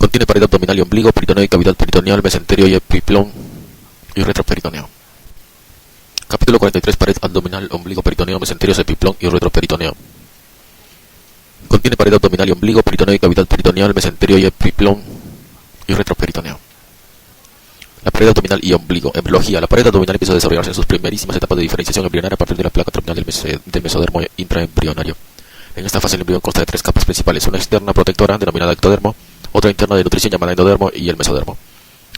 Contiene pared abdominal y ombligo, peritoneo y cavidad peritoneal, mesenterio y epiplón y retroperitoneo. Capítulo 43. Pared abdominal, ombligo, peritoneo, mesenterio, epiplón y retroperitoneo. Contiene pared abdominal y ombligo, peritoneo y cavidad peritoneal, mesenterio y epiplón y retroperitoneo. La pared abdominal y ombligo. Embriología. La pared abdominal empieza a desarrollarse en sus primerísimas etapas de diferenciación embrionaria a partir de la placa terminal del mesodermo intraembrionario. En esta fase el embrión consta de tres capas principales: una externa protectora, denominada ectodermo, otra interna de nutrición llamada endodermo y el mesodermo.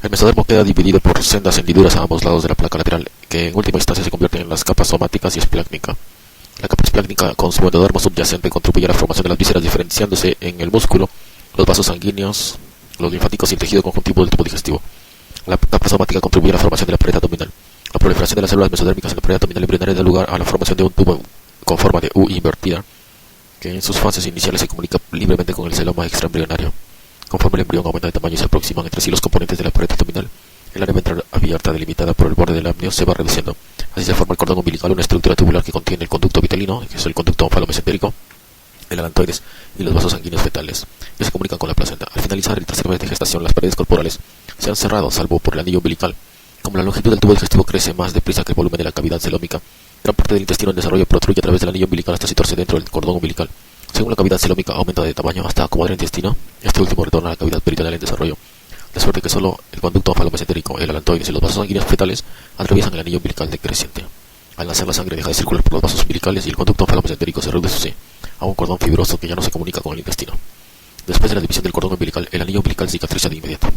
El mesodermo queda dividido por sendas hendiduras a ambos lados de la placa lateral, que en última instancia se convierten en las capas somáticas y esplácnica. La capa esplácnica con su endodermo subyacente contribuye a la formación de las vísceras, diferenciándose en el músculo, los vasos sanguíneos, los linfáticos y el tejido conjuntivo del tubo digestivo. La capa somática contribuye a la formación de la pared abdominal. La proliferación de las células mesodérmicas en la pared abdominal embrionaria da lugar a la formación de un tubo con forma de U invertida, que en sus fases iniciales se comunica libremente con el celoma extraembrionario. Conforme el embrión aumenta de tamaño y se aproximan entre sí los componentes de la pared abdominal, el área ventral abierta delimitada por el borde del amnio se va reduciendo. Así se forma el cordón umbilical, una estructura tubular que contiene el conducto vitelino, que es el conducto onfalomesentérico, el alantoides y los vasos sanguíneos fetales, que se comunican con la placenta. Al finalizar el tercer mes de gestación, las paredes corporales se han cerrado, salvo por el anillo umbilical. Como la longitud del tubo digestivo crece más deprisa que el volumen de la cavidad celómica, gran parte del intestino en desarrollo protruye a través del anillo umbilical hasta situarse dentro del cordón umbilical. Según la cavidad celómica aumenta de tamaño hasta acomodar el intestino, este último retorna a la cavidad peritoneal en desarrollo, de suerte que solo el conducto onfalomesentérico, el alantoides y los vasos sanguíneos fetales atraviesan el anillo umbilical decreciente. Al nacer, la sangre deja de circular por los vasos umbilicales y el conducto onfalomesentérico se reduce a un cordón fibroso que ya no se comunica con el intestino. Después de la división del cordón umbilical, el anillo umbilical cicatriza de inmediato.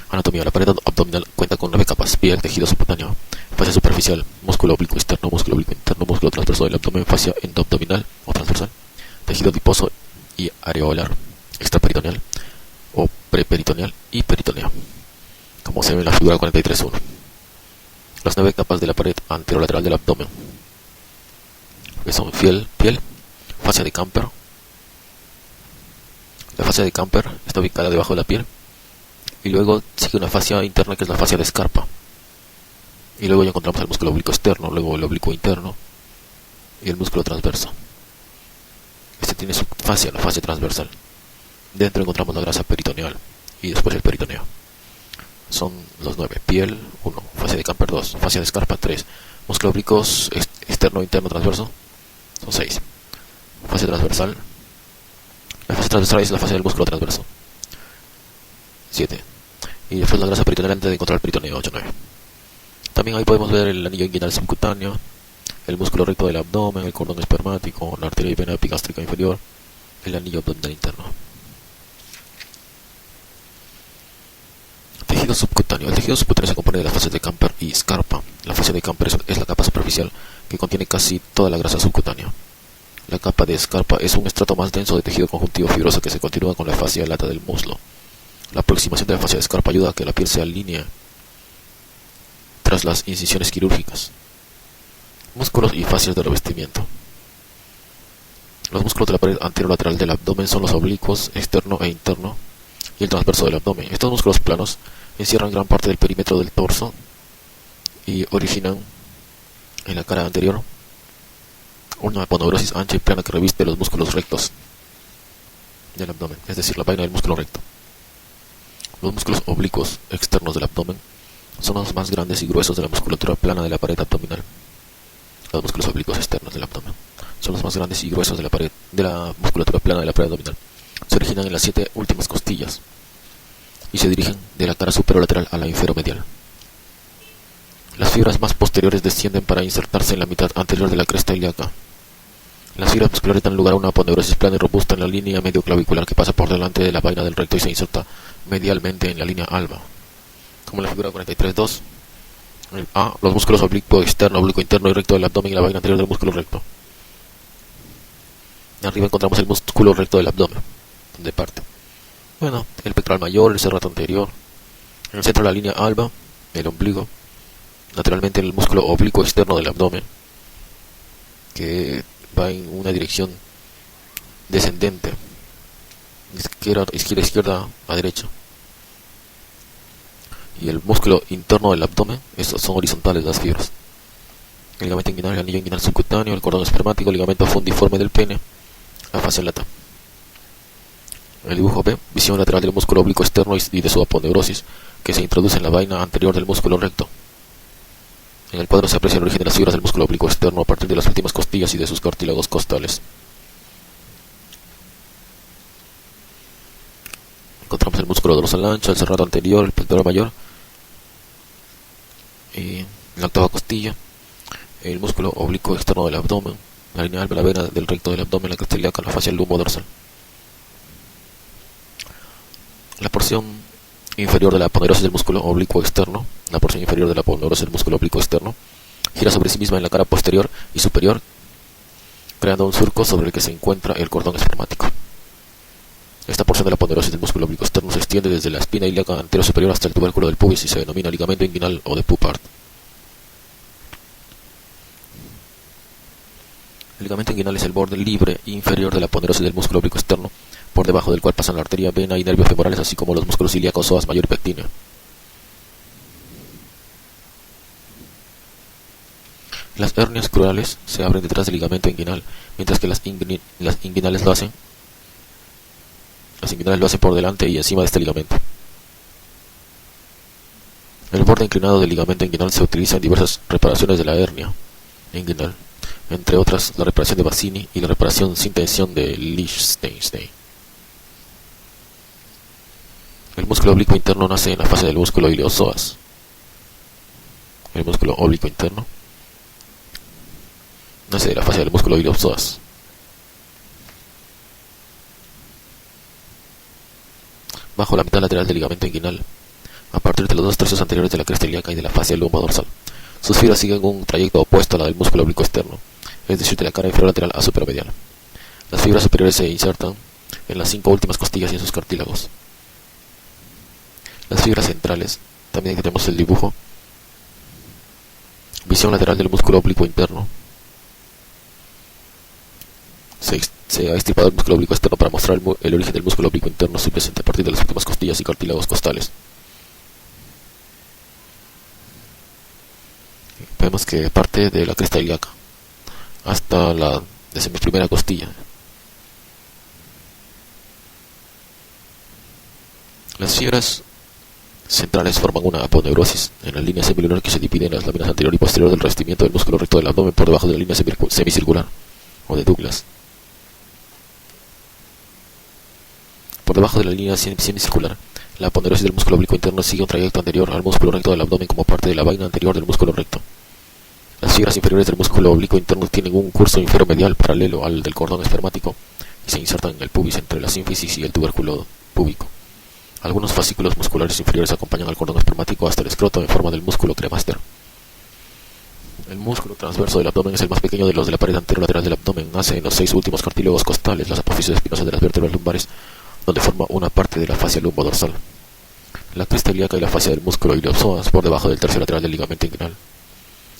Anatomía. La pared abdominal cuenta con 9 capas: piel, tejido subcutáneo, fascia superficial, músculo oblicuo externo, músculo oblicuo interno, músculo transverso del abdomen, fascia endoabdominal o transversal, tejido adiposo y areolar, extraperitoneal o preperitoneal y peritoneo, como se ve en la figura 43.1. Las 9 capas de la pared anterolateral del abdomen, que son piel, fascia de Camper. La fascia de Camper está ubicada debajo de la piel, y luego sigue una fascia interna que es la fascia de Scarpa, y luego ya encontramos el músculo oblicuo externo, luego el oblicuo interno y el músculo transverso. Este tiene su fascia, la fascia transversal. Dentro encontramos la grasa peritoneal y después el peritoneo. Son los 9: piel 1, fascia de Camper 2, fascia de Scarpa 3, músculo oblicuo externo, interno, transverso son 6. Fascia transversal. La fascia transversal es la fascia del músculo transverso, 7. Y después la grasa peritoneal antes de encontrar el peritoneo, 8, 9. También ahí podemos ver el anillo inguinal subcutáneo, el músculo recto del abdomen, el cordón espermático, la arteria y vena epigástrica inferior, el anillo abdominal interno. Tejido subcutáneo. El tejido subcutáneo se compone de las fases de Camper y Scarpa. La fascia de Camper es la capa superficial que contiene casi toda la grasa subcutánea. La capa de Scarpa es un estrato más denso de tejido conjuntivo fibroso que se continúa con la fascia lata del muslo. La aproximación de la fascia de Scarpa ayuda a que la piel se alinee tras las incisiones quirúrgicas. Músculos y fascias de revestimiento. Los músculos de la pared anterolateral del abdomen son los oblicuos externo e interno y el transverso del abdomen. Estos músculos planos encierran gran parte del perímetro del torso y originan en la cara anterior una aponeurosis ancha y plana que reviste los músculos rectos del abdomen, es decir, la vaina del músculo recto. Los músculos oblicuos externos del abdomen son los más grandes y gruesos de la musculatura plana de la pared abdominal. Los músculos oblicuos externos del abdomen son los más grandes y gruesos de la musculatura plana de la pared abdominal. Se originan en las 7 últimas costillas y se dirigen de la cara superolateral a la inferomedial. Las fibras más posteriores descienden para insertarse en la mitad anterior de la cresta ilíaca. Las fibras musculares dan lugar a una aponeurosis plana y robusta en la línea medio clavicular que pasa por delante de la vaina del recto y se inserta medialmente en la línea alba, como en la figura 43.2. A. Los músculos oblicuo externo, oblicuo interno y recto del abdomen y la vaina anterior del músculo recto. Arriba encontramos el músculo recto del abdomen, donde parte. El pectoral mayor, el serrato anterior, en el centro de la línea alba, el ombligo, naturalmente el músculo oblicuo externo del abdomen, que va en una dirección descendente, izquierda a derecha, y el músculo interno del abdomen, estos son horizontales las fibras. El ligamento inguinal, el anillo inguinal subcutáneo, el cordón espermático, el ligamento fundiforme del pene, la fascia lata. El dibujo B, visión lateral del músculo oblicuo externo y de su aponeurosis, que se introduce en la vaina anterior del músculo recto. En el cuadro se aprecia el origen de las fibras del músculo oblicuo externo a partir de las últimas costillas y de sus cartílagos costales. Encontramos el músculo dorsal ancho, el serrado anterior, el pectoral mayor, y la octava costilla, el músculo oblicuo externo del abdomen, la línea alba, la vena del recto del abdomen, la cresta ilíaca, la fascia lumbo dorsal. La porción inferior de la aponeurosis del músculo oblicuo externo, la porción inferior de la aponeurosis del músculo oblicuo externo, gira sobre sí misma en la cara posterior y superior, creando un surco sobre el que se encuentra el cordón espermático. Esta porción de la aponeurosis del músculo oblicuo externo se extiende desde la espina ilíaca anterior superior hasta el tubérculo del pubis y se denomina ligamento inguinal o de Poupart. El ligamento inguinal es el borde libre inferior de la aponeurosis del músculo oblicuo externo, por debajo del cual pasan la arteria, vena y nervios femorales, así como los músculos ilíacos, psoas mayor y pectíneo. Las hernias crurales se abren detrás del ligamento inguinal, mientras que las inguinales lo hacen por delante y encima de este ligamento. El borde inclinado del ligamento inguinal se utiliza en diversas reparaciones de la hernia inguinal, entre otras la reparación de Bassini y la reparación sin tensión de Lichtenstein. El músculo oblicuo interno nace en la fase del músculo iliopsoas. El músculo oblicuo interno nace de la fase del músculo iliopsoas. Bajo la mitad lateral del ligamento inguinal, a partir de los 2 tercios anteriores de la cresta ilíaca y de la fascia lumbo dorsal. Sus fibras siguen un trayecto opuesto a la del músculo oblicuo externo, es decir, de la cara inferior lateral a supermedial. Las fibras superiores se insertan en las 5 últimas costillas y en sus cartílagos. Las fibras centrales, también tenemos el dibujo, visión lateral del músculo oblicuo interno. Se ha extirpado el músculo oblicuo externo para mostrar el origen del músculo oblicuo interno subyaciente a partir de las últimas costillas y cartílagos costales. Vemos que parte de la cresta ilíaca hasta la 11ª costilla. Las fibras centrales forman una aponeurosis en la línea semilunar que se divide en las láminas anterior y posterior del revestimiento del músculo recto del abdomen por debajo de la línea semicircular o de Douglas. Por debajo de la línea semicircular, la aponeurosis del músculo oblicuo interno sigue un trayecto anterior al músculo recto del abdomen como parte de la vaina anterior del músculo recto. Las fibras inferiores del músculo oblicuo interno tienen un curso inferomedial paralelo al del cordón espermático y se insertan en el pubis entre la sínfisis y el tubérculo púbico. Algunos fascículos musculares inferiores acompañan al cordón espermático hasta el escroto en forma del músculo cremaster. El músculo transverso del abdomen es el más pequeño de los de la pared anterolateral del abdomen. Nace en los 6 últimos cartílagos costales, las apófisis espinosas de las vértebras lumbares, donde forma una parte de la fascia lumbo dorsal. La cresta ilíaca y la fascia del músculo iliopsoas por debajo del tercio lateral del ligamento inguinal.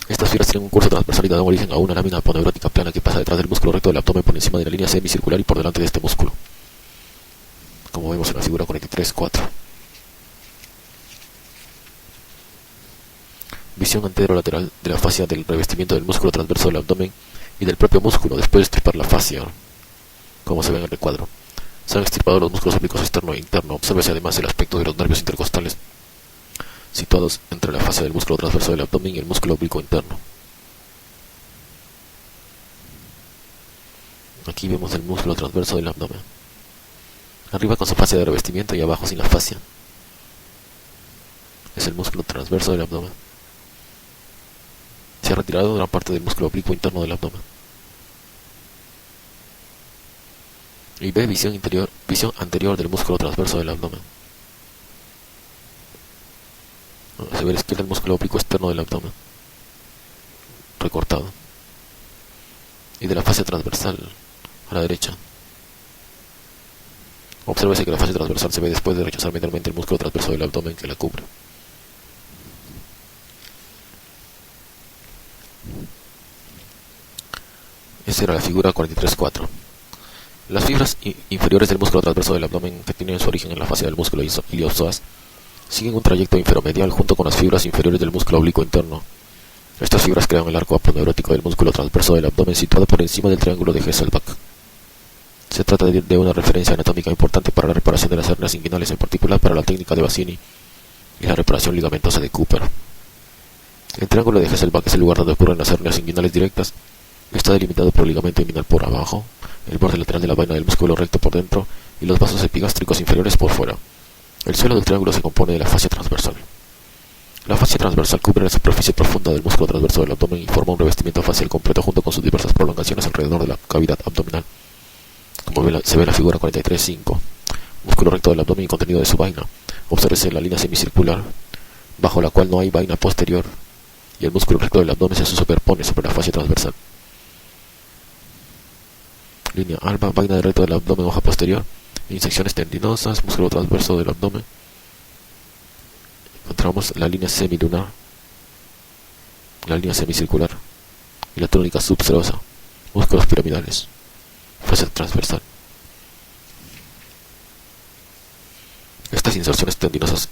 Estas fibras tienen un curso transversal y dan origen a una lámina aponeurótica plana que pasa detrás del músculo recto del abdomen por encima de la línea semicircular y por delante de este músculo, como vemos en la figura 43.4. Visión anterolateral de la fascia del revestimiento del músculo transverso del abdomen y del propio músculo después de extirpar la fascia, como se ve en el recuadro. Se han extirpado los músculos oblicuos externo e interno. Obsérvese además el aspecto de los nervios intercostales situados entre la fascia del músculo transverso del abdomen y el músculo oblicuo interno. Aquí vemos el músculo transverso del abdomen, arriba con su fascia de revestimiento y abajo sin la fascia. Es el músculo transverso del abdomen. Se ha retirado gran parte del músculo oblicuo interno del abdomen. Y ve visión anterior del músculo transverso del abdomen. Se ve a la izquierda el músculo oblicuo externo del abdomen, recortado. Y de la fascia transversal a la derecha. Obsérvese que la fascia transversal se ve después de rechazar medialmente el músculo transverso del abdomen que la cubre. Esta era la figura 43.4. Las fibras inferiores del músculo transverso del abdomen, que tienen su origen en la fascia del músculo iliopsoas, siguen un trayecto inferomedial junto con las fibras inferiores del músculo oblicuo interno. Estas fibras crean el arco aponeurótico del músculo transverso del abdomen situado por encima del triángulo de Hesselbach. Se trata de una referencia anatómica importante para la reparación de las hernias inguinales, en particular para la técnica de Bassini y la reparación ligamentosa de Cooper. El triángulo de Hesselbach es el lugar donde ocurren las hernias inguinales directas. Está delimitado por el ligamento inguinal por abajo, el borde lateral de la vaina del músculo recto por dentro y los vasos epigástricos inferiores por fuera. El suelo del triángulo se compone de la fascia transversal. La fascia transversal cubre la superficie profunda del músculo transverso del abdomen y forma un revestimiento facial completo junto con sus diversas prolongaciones alrededor de la cavidad abdominal. Como se ve en la figura 43.5, músculo recto del abdomen y contenido de su vaina. Obsérvese la línea semicircular, bajo la cual no hay vaina posterior, y el músculo recto del abdomen se superpone sobre la fascia transversal. Línea alba, vaina del recto del abdomen, hoja posterior, insecciones tendinosas, músculo transverso del abdomen. Encontramos la línea semilunar, la línea semicircular y la túnica subserosa, músculos piramidales, fascia transversal. Estas inserciones tendinosas,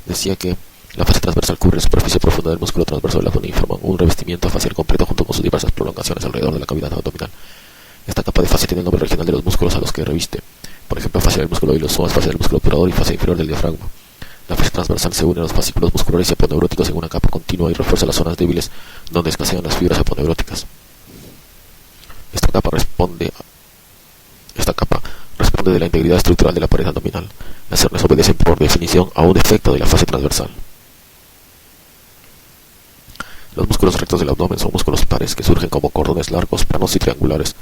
decía que la fascia transversal cubre la superficie profunda del músculo transverso del abdomen y forman un revestimiento facial completo junto con sus diversas prolongaciones alrededor de la cavidad abdominal. Esta capa de fascia tiene el nombre regional de los músculos a los que reviste. Por ejemplo, fascia del músculo iliopsoas, fascia del músculo obturador y fascia inferior del diafragma. La fascia transversal se une a los fascículos musculares y aponeuróticos en una capa continua y refuerza las zonas débiles donde escasean las fibras aponeuróticas. Esta capa responde de la integridad estructural de la pared abdominal. Las hernias obedecen por definición a un defecto de la fascia transversal. Los músculos rectos del abdomen son músculos pares que surgen como cordones largos, planos y triangulares,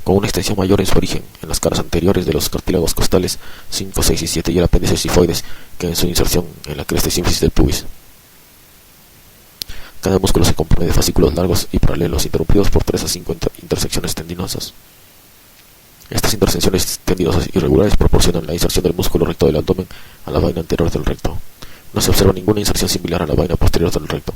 con una extensión mayor en su origen, en las caras anteriores de los cartílagos costales 5, 6 y 7 y el apéndice sifoides, que en su inserción en la cresta y sínfisis del pubis. Cada músculo se compone de fascículos largos y paralelos, interrumpidos por 3 a 5 intersecciones tendinosas. Estas intersecciones tendinosas irregulares proporcionan la inserción del músculo recto del abdomen a la vaina anterior del recto. No se observa ninguna inserción similar a la vaina posterior del recto.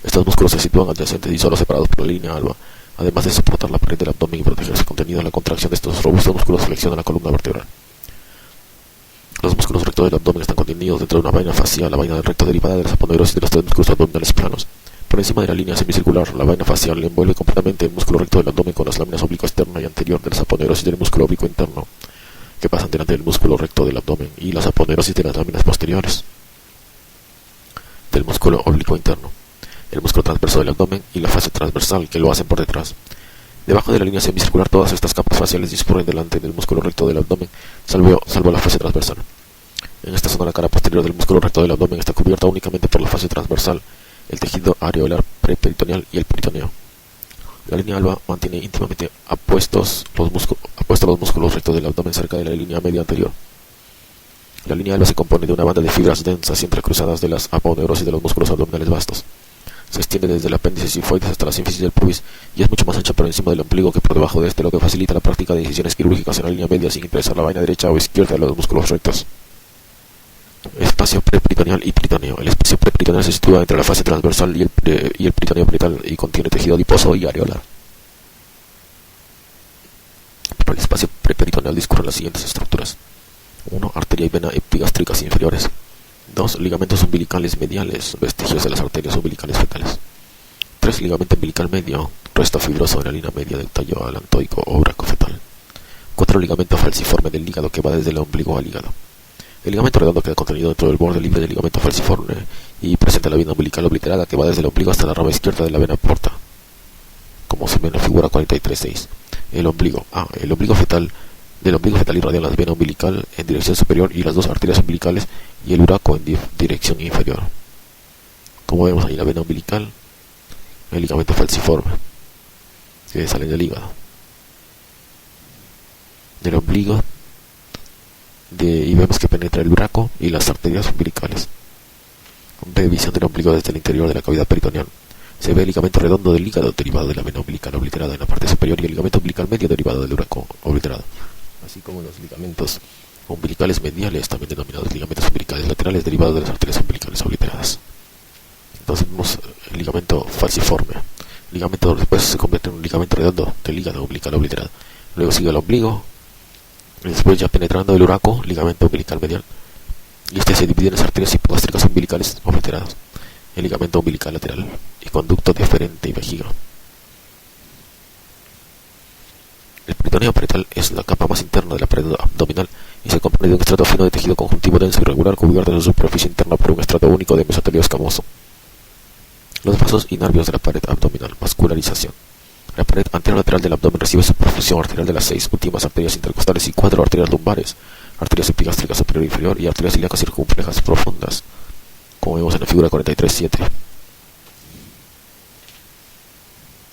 Estos músculos se sitúan adyacentes y solo separados por la línea alba. Además de soportar la pared del abdomen y proteger su contenido, la contracción de estos robustos músculos flexiona la columna vertebral. Los músculos rectos del abdomen están contenidos dentro de una vaina facial, la vaina del recto derivada de las aponeurosis de los tres músculos abdominales planos. Por encima de la línea semicircular, la vaina facial envuelve completamente el músculo recto del abdomen con las láminas oblicuo externa y anterior de las aponeurosis del músculo oblicuo interno, que pasan delante del músculo recto del abdomen, y las aponeurosis de las láminas posteriores del músculo oblicuo interno, el músculo transverso del abdomen y la fascia transversal, que lo hacen por detrás. Debajo de la línea semicircular, todas estas capas faciales discurren delante del músculo recto del abdomen, salvo la fascia transversal. En esta zona, la cara posterior del músculo recto del abdomen está cubierta únicamente por la fascia transversal, el tejido areolar preperitoneal y el peritoneo. La línea alba mantiene íntimamente apuestos los músculos rectos del abdomen cerca de la línea media anterior. La línea alba se compone de una banda de fibras densas y entrecruzadas de las aponeurosis de los músculos abdominales vastos. Se extiende desde el apéndice sifoides hasta la sínfisis del pubis y es mucho más ancha por encima del ombligo que por debajo de este, lo que facilita la práctica de incisiones quirúrgicas en la línea media sin interesar la vaina derecha o izquierda de los músculos rectos. Espacio preperitoneal y peritoneo. El espacio preperitoneal se sitúa entre la fascia transversal y el peritoneo parietal y contiene tejido adiposo y areolar. Por el espacio preperitoneal discurren las siguientes estructuras: 1. Arteria y vena epigástricas inferiores. 2. Ligamentos umbilicales mediales, vestigios de las arterias umbilicales fetales. 3. Ligamento umbilical medio, resto fibroso en la línea media del tallo alantoico o bracofetal. 4. Ligamento falciforme del hígado que va desde el ombligo al hígado. El ligamento redondo queda contenido dentro del borde libre del ligamento falciforme y presenta la vena umbilical obliterada que va desde el ombligo hasta la rama izquierda de la vena porta, como se ve en la figura 43.6. El ombligo fetal. Del ombligo fetal irradian la vena umbilical en dirección superior y las dos arterias umbilicales y el uraco en dirección inferior. Como vemos ahí, la vena umbilical, el ligamento falciforme que sale del hígado, del ombligo, y vemos que penetra el uraco y las arterias umbilicales. Visión del ombligo desde el interior de la cavidad peritoneal. Se ve el ligamento redondo del hígado derivado de la vena umbilical obliterada en la parte superior y el ligamento umbilical medio derivado del uraco obliterado, así como los ligamentos umbilicales mediales, también denominados ligamentos umbilicales laterales, derivados de las arterias umbilicales obliteradas. Entonces vemos el ligamento falciforme. El ligamento después se convierte en un ligamento redondo del hígado umbilical obliterado. Luego sigue el ombligo, y después, ya penetrando el uraco, ligamento umbilical medial. Y este se divide en las arterias hipogástricas umbilicales obliteradas, el ligamento umbilical lateral y conducto deferente y vejiga. peritoneo parietal es la capa más interna de la pared abdominal y se compone de un estrato fino de tejido conjuntivo denso y regular cubierto en su superficie interna por un estrato único de mesotelio escamoso. Los vasos y nervios de la pared abdominal. Vascularización. La pared anterolateral del abdomen recibe su perfusión arterial de las 6 últimas arterias intercostales y 4 arterias lumbares, arterias epigástricas superior e inferior y arterias ilíacas circunflejas profundas, como vemos en la figura 43.7.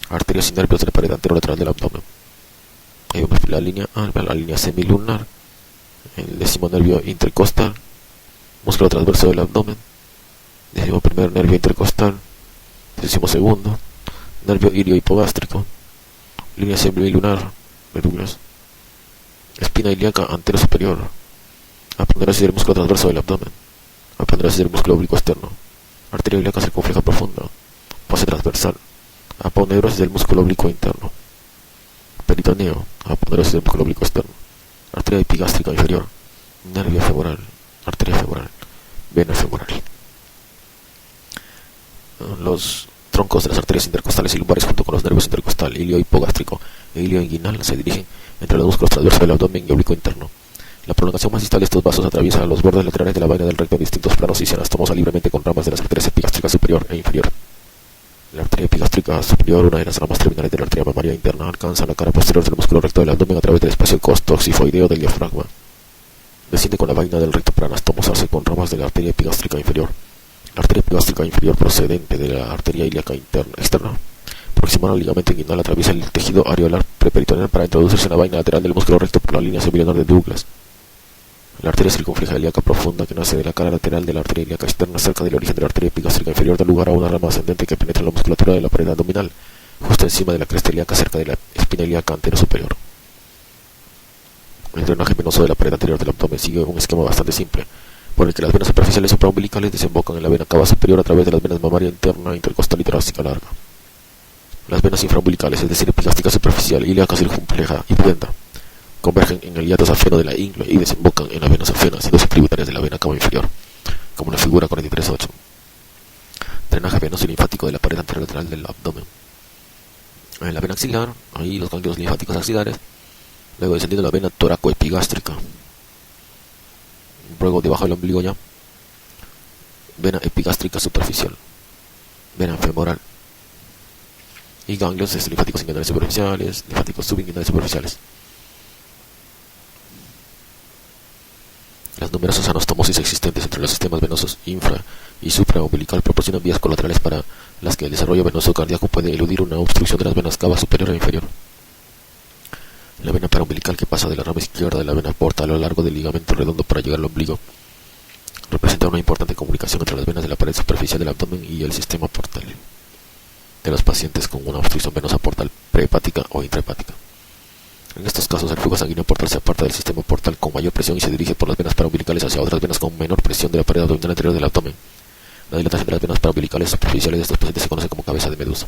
Arterias y nervios de la pared anterolateral del abdomen. Ahí vemos la línea alba, la línea semilunar, el décimo nervio intercostal, músculo transverso del abdomen, décimo primer nervio intercostal, décimo segundo, nervio ilio hipogástrico, línea semilunar, medullas, espina ilíaca antero superior, aponeurasi del músculo transverso del abdomen, aponeurasi del músculo oblicuo externo, arteria ilíaca circunfleja profunda, fase transversal, aponeurosis del músculo oblicuo interno, peritoneo, aponeurosis del músculo oblicuo externo, arteria epigástrica inferior, nervio femoral, arteria femoral, vena femoral. Los troncos de las arterias intercostales y lumbares junto con los nervios intercostal, ilio hipogástrico e ilio inguinal se dirigen entre los músculos transversos del abdomen y oblicuo interno. La prolongación más distal de estos vasos atraviesa los bordes laterales de la vaina del recto en distintos planos y se anastomosa libremente con ramas de las arterias epigástricas superior e inferior. La arteria epigástrica superior, una de las ramas terminales de la arteria mamaria interna, alcanza la cara posterior del músculo recto del abdomen a través del espacio costoxifoideo del diafragma. Desciende con la vaina del recto para anastomosarse con ramas de la arteria epigástrica inferior. La arteria epigástrica inferior procedente de la arteria ilíaca externa, próxima al ligamento inguinal, atraviesa el tejido areolar preperitoneal para introducirse en la vaina lateral del músculo recto por la línea semilunar de Douglas. La arteria circunfleja ilíaca profunda que nace de la cara lateral de la arteria ilíaca externa cerca del origen de la arteria epigástrica inferior da lugar a una rama ascendente que penetra la musculatura de la pared abdominal, justo encima de la cresta ilíaca cerca de la espina ilíaca antero superior. El drenaje venoso de la pared anterior del abdomen sigue un esquema bastante simple, por el que las venas superficiales supraumbilicales desembocan en la vena cava superior a través de las venas mamaria interna, intercostal y torácica larga. Las venas infraumbilicales, es decir, epigástica superficial, ilíaca circunfleja y pudenda, convergen en el hiato safeno de la ingle y desembocan en la vena safena, siendo tributarias de la vena cava inferior, como en la figura 43.8. Drenaje venoso y linfático de la pared anterolateral del abdomen. En la vena axilar, ahí los ganglios linfáticos axilares, luego descendiendo la vena toracoepigástrica, luego debajo del ombligo ya, vena epigástrica superficial, vena femoral, y ganglios linfáticos inguinales superficiales, linfáticos subinguinales superficiales. Las numerosas anastomosis existentes entre los sistemas venosos infra y supraumbilical proporcionan vías colaterales para las que el desarrollo venoso cardíaco puede eludir una obstrucción de las venas cava superior e inferior. La vena paraumbilical, que pasa de la rama izquierda de la vena porta a lo largo del ligamento redondo para llegar al ombligo, representa una importante comunicación entre las venas de la pared superficial del abdomen y el sistema portal de los pacientes con una obstrucción venosa portal prehepática o intrahepática. En estos casos, el flujo sanguíneo portal se aparta del sistema portal con mayor presión y se dirige por las venas paraumbilicales hacia otras venas con menor presión de la pared abdominal anterior del abdomen. La dilatación de las venas paraumbilicales superficiales de estos pacientes se conoce como cabeza de medusa.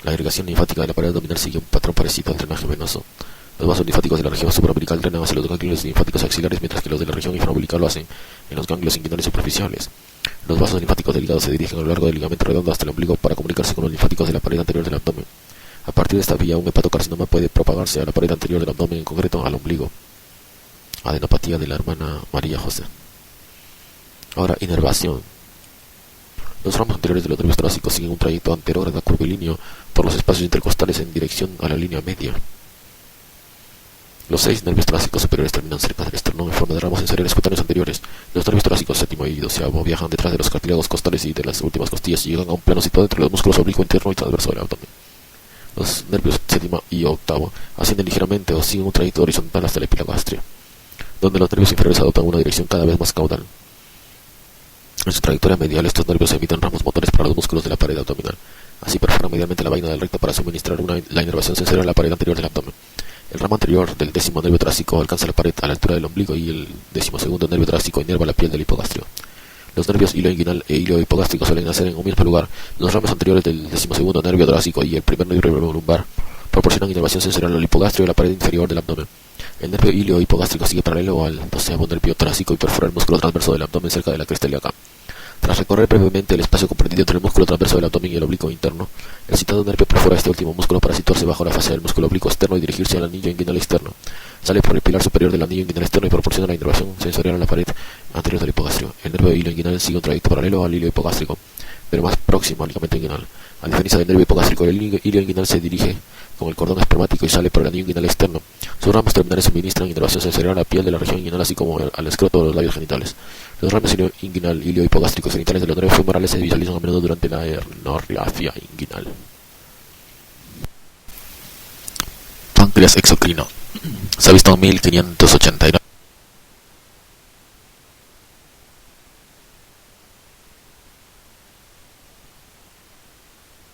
La irrigación linfática de la pared abdominal sigue un patrón parecido al drenaje venoso. Los vasos linfáticos de la región supraumbilical drenan hacia los ganglios linfáticos axilares, mientras que los de la región infraumbilical lo hacen en los ganglios inguinales superficiales. Los vasos linfáticos del hígado se dirigen a lo largo del ligamento redondo hasta el ombligo para comunicarse con los linfáticos de la pared anterior del abdomen. A partir de esta vía, un hepatocarcinoma puede propagarse a la pared anterior del abdomen, en concreto al ombligo. Adenopatía de la hermana María José. Ahora, inervación. Los ramos anteriores de los nervios torácicos siguen un trayecto anterógrado curvilíneo por los espacios intercostales en dirección a la línea media. Los 6 nervios torácicos superiores terminan cerca del esternón en forma de ramos sensoriales cutáneos anteriores. Los nervios torácicos séptimo y doceavo viajan detrás de los cartílagos costales y de las últimas costillas y llegan a un plano situado entre los músculos oblicuo interno y transverso del abdomen. Los nervios séptimo y octavo ascienden ligeramente o siguen un trayecto horizontal hasta la epilagastria, donde los nervios inferiores adoptan una dirección cada vez más caudal. En su trayectoria medial, estos nervios emiten ramos motores para los músculos de la pared abdominal. Así perforan medialmente la vaina del recto para suministrar la inervación sensorial a la pared anterior del abdomen. El ramo anterior del décimo nervio torácico alcanza la pared a la altura del ombligo y el 12º nervio torácico inerva la piel del hipogastrio. Los nervios ilio inguinal e ilio hipogástrico suelen nacer en un mismo lugar. Los ramos anteriores del 12º nervio torácico y el primer nervio lumbar proporcionan inervación sensorial al hipogastrio y a la pared inferior del abdomen. El nervio ilio hipogástrico sigue paralelo al 12º nervio torácico y perfora el músculo transverso del abdomen cerca de la cresta ilíaca. Tras recorrer brevemente el espacio comprendido entre el músculo transverso del abdomen y el oblicuo interno, el citado nervio perfora este último músculo para situarse bajo la fase del músculo oblicuo externo y dirigirse al anillo inguinal externo. Sale por el pilar superior del anillo inguinal externo y proporciona la inervación sensorial a la pared anterior del hipogastrio. El nervio hilo inguinal sigue un trayecto paralelo al hilo hipogástrico, pero más próximo al ligamento inguinal. A diferencia del nervio hipogástrico, el hilo inguinal se dirige con el cordón espermático y sale por el anillo inguinal externo. Sus ramas terminales suministran inervación sensorial a la piel de la región inguinal, así como al escroto de los labios genitales. Los ramas inguinal, ilio hipogástrico y genitales de los nervios femorales se visualizan a menudo durante la enorrafia inguinal. Páncreas exocrino. Se ha visto en 1589